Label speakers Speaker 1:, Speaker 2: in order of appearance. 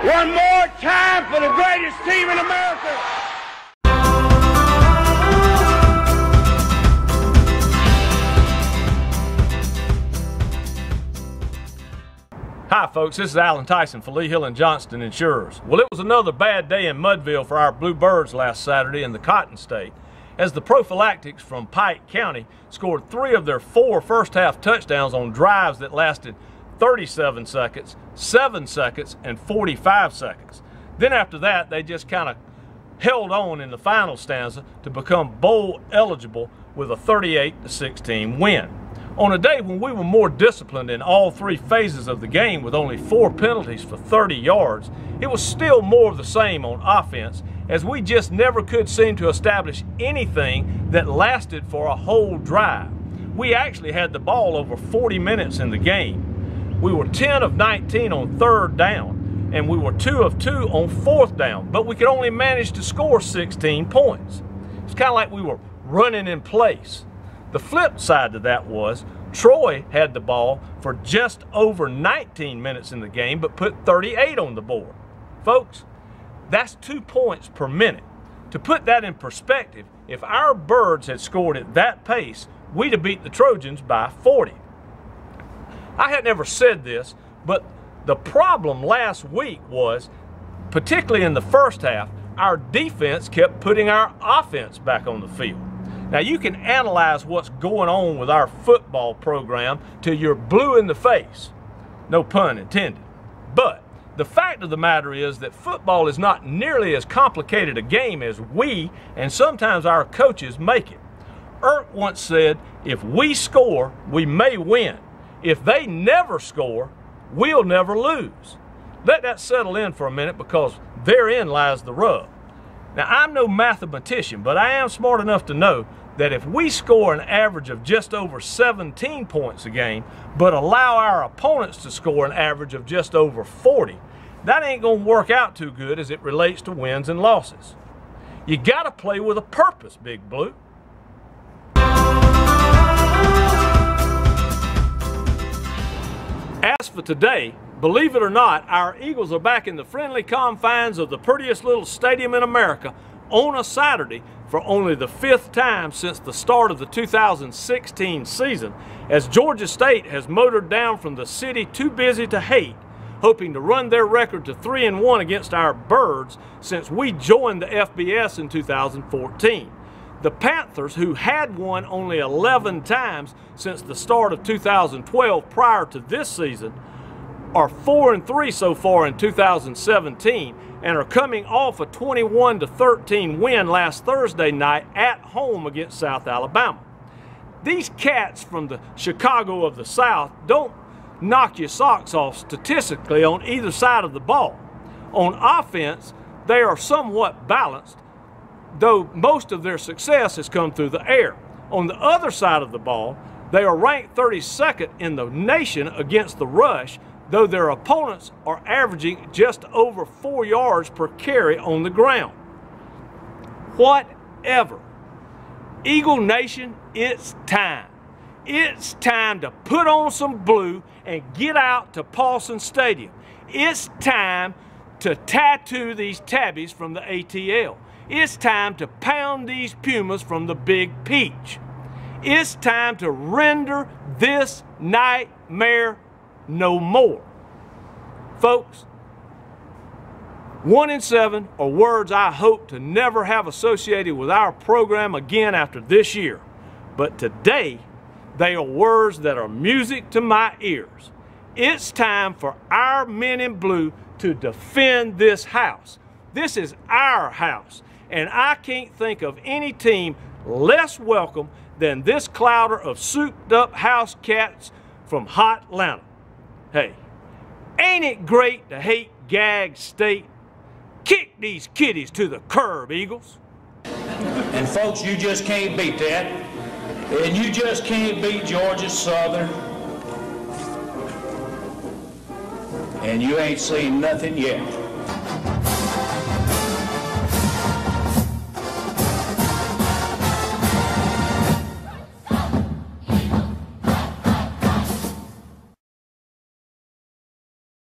Speaker 1: One more time for the greatest team in America.
Speaker 2: Hi folks, this is Alan Tyson for Lee Hill & Johnston Insurers. Well, it was another bad day in Mudville for our Bluebirds last Saturday in the Cotton State, as the Prophylactics from Pike County scored 3 of their 4 first-half touchdowns on drives that lasted 37 seconds, 7 seconds, and 45 seconds. Then after that, they just kind of held on in the final stanza to become bowl eligible with a 38-16 win. On a day when we were more disciplined in all 3 phases of the game with only 4 penalties for 30 yards, it was still more of the same on offense, as we just never could seem to establish anything that lasted for a whole drive. We actually had the ball over 40 minutes in the game. We were 10 of 19 on 3rd down, and we were 2 of 2 on 4th down, but we could only manage to score 16 points. It's kind of like we were running in place. The flip side to that was Troy had the ball for just over 19 minutes in the game, but put 38 on the board. Folks, that's 2 points per minute. To put that in perspective, if our Birds had scored at that pace, we'd have beat the Trojans by 40. I had never said this, but the problem last week was, particularly in the first half, our defense kept putting our offense back on the field. Now, you can analyze what's going on with our football program till you're blue in the face. No pun intended. But the fact of the matter is that football is not nearly as complicated a game as we and sometimes our coaches make it. Ert once said, if we score, we may win. If they never score, we'll never lose. Let that settle in for a minute, because therein lies the rub. Now, I'm no mathematician, but I am smart enough to know that if we score an average of just over 17 points a game, but allow our opponents to score an average of just over 40, that ain't gonna work out too good as it relates to wins and losses. You gotta play with a purpose, Big Blue. As for today, believe it or not, our Eagles are back in the friendly confines of the prettiest little stadium in America on a Saturday for only the 5th time since the start of the 2016 season, as Georgia State has motored down from the city too busy to hate, hoping to run their record to 3-1 against our Birds since we joined the FBS in 2014. The Panthers, who had won only 11 times since the start of 2012 prior to this season, are 4-3 so far in 2017 and are coming off a 21-13 win last Thursday night at home against South Alabama. These cats from the Chicago of the South don't knock your socks off statistically on either side of the ball. On offense, they are somewhat balanced, though most of their success has come through the air. On the other side of the ball, they are ranked 32nd in the nation against the rush, though their opponents are averaging just over 4 yards per carry on the ground. Whatever. Eagle Nation, it's time. It's time to put on some blue and get out to Paulson Stadium. It's time to tattoo these tabbies from the ATL. It's time to pound these Pumas from the Big Peach. It's time to render this nightmare no more. Folks, 1 in 7 are words I hope to never have associated with our program again after this year. But today, they are words that are music to my ears. It's time for our men in blue to defend this house. This is our house, and I can't think of any team less welcome than this clouder of souped-up house cats from hot Atlanta. Hey, ain't it great to hate Gag State? Kick these kiddies to the curb, Eagles.
Speaker 3: And folks, you just can't beat that. And you just can't beat Georgia Southern. And you ain't seen nothing yet.